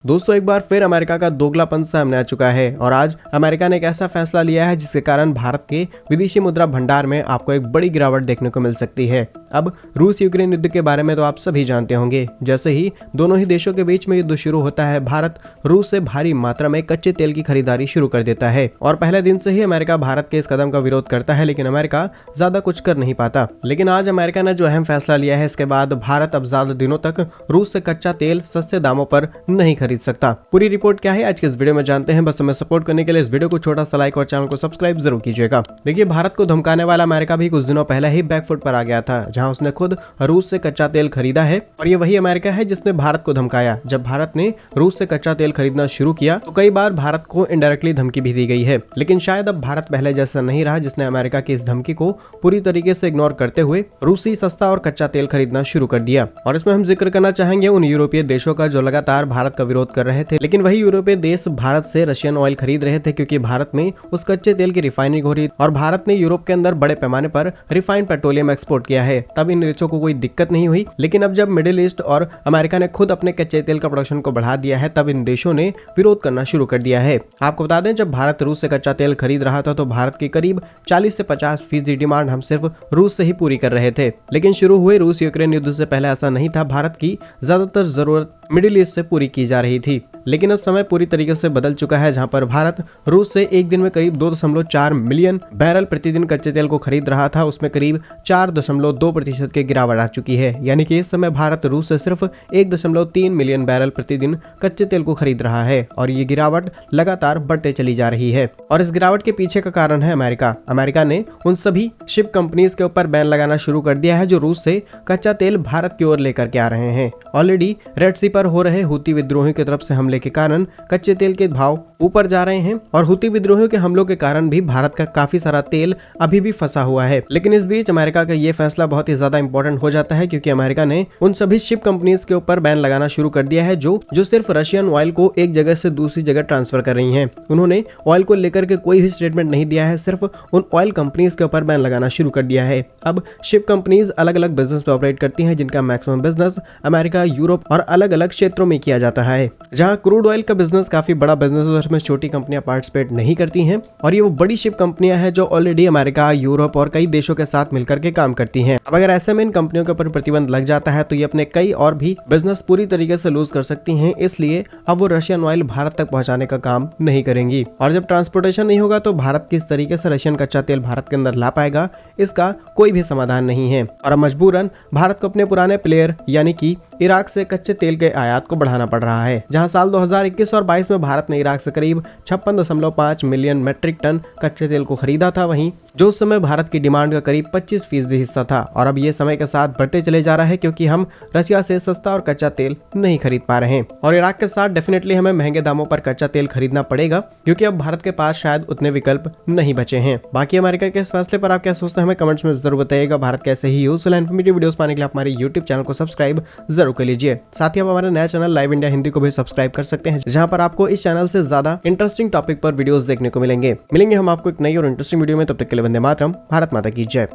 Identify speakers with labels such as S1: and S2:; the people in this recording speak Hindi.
S1: दोस्तों एक बार फिर अमेरिका का दोगलापन सामने आ चुका है और आज अमेरिका ने एक ऐसा फैसला लिया है जिसके कारण भारत के विदेशी मुद्रा भंडार में आपको एक बड़ी गिरावट देखने को मिल सकती है। अब रूस यूक्रेन युद्ध के बारे में तो आप सभी जानते होंगे। जैसे ही दोनों ही देशों के बीच में युद्ध शुरू होता है, भारत रूस से भारी मात्रा में कच्चे तेल की खरीदारी शुरू कर देता है और पहले दिन से ही अमेरिका भारत के इस कदम का विरोध करता है, लेकिन अमेरिका ज्यादा कुछ कर नहीं पाता। लेकिन आज अमेरिका ने जो अहम फैसला लिया है, इसके बाद भारत अब ज्यादा दिनों तक रूस से कच्चा तेल सस्ते दामों पर नहीं खरीद सकता। पूरी रिपोर्ट क्या है आज के इस वीडियो में जानते हैं। बस हमें सपोर्ट करने के लिए इस वीडियो को छोटा सा लाइक और चैनल को सब्सक्राइब जरूर कीजिएगा। देखिए, भारत को धमकाने वाला अमेरिका भी कुछ दिनों पहले ही बैकफुट पर आ गया था, जहां उसने खुद रूस से कच्चा तेल खरीदा है और ये वही अमेरिका है जिसने भारत को धमकाया। जब भारत ने रूस से कच्चा तेल खरीदना शुरू किया तो कई बार भारत को इनडायरेक्टली धमकी भी दी गई है, लेकिन शायद अब भारत पहले जैसा नहीं रहा, जिसने अमेरिका की इस धमकी को पूरी तरीके से इग्नोर करते हुए रूसी सस्ता और कच्चा तेल खरीदना शुरू कर दिया। और इसमें हम जिक्र करना चाहेंगे उन यूरोपीय देशों का जो लगातार भारत का विरोध कर रहे थे, लेकिन वही यूरोपीय देश भारत से रशियन ऑयल खरीद रहे थे क्योंकि भारत में उस कच्चे तेल की रिफाइनिंग हो रही और भारत ने यूरोप के अंदर बड़े पैमाने पर रिफाइंड पेट्रोलियम एक्सपोर्ट किया है। तब इन देशों को कोई दिक्कत नहीं हुई, लेकिन अब जब मिडिल ईस्ट और अमेरिका ने खुद अपने कच्चे तेल का प्रोडक्शन को बढ़ा दिया है, तब इन देशों ने विरोध करना शुरू कर दिया है। आपको बता दें, जब भारत रूस से कच्चा तेल खरीद रहा था तो भारत की करीब 40 से 50% डिमांड हम सिर्फ रूस से ही पूरी कर रहे थे। लेकिन शुरू हुए रूस यूक्रेन युद्ध से पहले ऐसा नहीं था। भारत की ज्यादातर जरूरत मिडिल ईस्ट से पूरी की जा रही थी, लेकिन अब समय पूरी तरीके से बदल चुका है, जहां पर भारत रूस से एक दिन में करीब 2.4 मिलियन बैरल प्रतिदिन कच्चे तेल को खरीद रहा था। उसमें करीब 4.2% की गिरावट आ चुकी है, यानी कि इस समय भारत रूस से सिर्फ 1.3 मिलियन बैरल प्रतिदिन कच्चे तेल को खरीद रहा है और ये गिरावट लगातार बढ़ते चली जा रही है। और इस गिरावट के पीछे का कारण है अमेरिका। अमेरिका ने उन सभी शिप कंपनीज के ऊपर बैन लगाना शुरू कर दिया है जो रूस से कच्चा तेल भारत की ओर लेकर के आ रहे हैं। ऑलरेडी रेड सी पर हो रहे हुती विद्रोहियों की तरफ से हमले के कारण कच्चे तेल के भाव ऊपर जा रहे हैं और हुती विद्रोहियों के हमलों के कारण भी भारत का काफी सारा तेल अभी भी फंसा हुआ है। लेकिन इस बीच अमेरिका का ये फैसला बहुत ही ज्यादा इंपॉर्टेंट हो जाता है, क्योंकि अमेरिका ने उन सभी शिप कंपनीज के ऊपर बैन लगाना शुरू कर दिया है जो सिर्फ रशियन ऑयल को एक जगह से दूसरी जगह ट्रांसफर कर रही हैं। उन्होंने ऑयल को लेकर के कोई भी स्टेटमेंट नहीं दिया है, सिर्फ उन ऑयल कंपनीज के ऊपर बैन लगाना शुरू कर दिया है। अब शिप कंपनीज अलग अलग बिजनेस पे ऑपरेट करती हैं, जिनका मैक्सिमम बिजनेस अमेरिका, यूरोप और अलग अलग क्षेत्रों में किया जाता है। जहां क्रूड ऑयल का बिजनेस काफी बड़ा बिजनेस है, उसमें छोटी कंपनियां पार्टिसिपेट नहीं करती हैं और ये वो बड़ी शिप कंपनियां हैं जो ऑलरेडी अमेरिका, यूरोप और कई देशों के साथ मिलकर के काम करती हैं। अब अगर ऐसे में इन कंपनियों के ऊपर प्रतिबंध लग जाता है तो ये अपने कई और भी बिजनेस पूरी तरीके से लूज कर सकती हैं, इसलिए अब वो रशियन ऑयल भारत तक पहुंचाने का काम नहीं करेंगी। और जब ट्रांसपोर्टेशन नहीं होगा तो भारत किस तरीके से रशियन कच्चा तेल भारत के अंदर ला पाएगा, इसका कोई भी समाधान नहीं है। और अब मजबूरन भारत को अपने पुराने प्लेयर यानी कि इराक से कच्चे तेल के आयात को बढ़ाना पड़ रहा है। जहां साल 2021 और 22 में भारत ने इराक से करीब 56.5 मिलियन मेट्रिक टन कच्चे तेल को खरीदा था, वहीं जो उस समय भारत की डिमांड का करीब 25% हिस्सा था। और अब ये समय के साथ बढ़ते चले जा रहा है, क्योंकि हम रशिया से सस्ता और कच्चा तेल नहीं खरीद पा रहे हैं और इराक के साथ डेफिनेटली हमें महंगे दामों पर कच्चा तेल खरीदना पड़ेगा, क्योंकि अब भारत के पास शायद उतने विकल्प नहीं बचे हैं। बाकी अमेरिका के इस फैसले पर आप क्या सोचते हैं, हमें कमेंट्स में जरूर बताइएगा। भारत के ऐसे ही यूजफुल एंड इन्फॉर्मेटिव वीडियोस पाने के लिए हमारे यूट्यूब चैनल को सब्सक्राइब जरूर कर लीजिए। साथ ही आप हमारे नया चैनल लाइव इंडिया हिंदी को भी सब्सक्राइब कर सकते हैं, जहां पर आपको इस चैनल से ज्यादा इंटरेस्टिंग टॉपिक पर वीडियोस देखने को मिलेंगे हम आपको एक नई और इंटरेस्टिंग वीडियो में। तब तक के लिए वंदे मातरम। भारत माता की जय।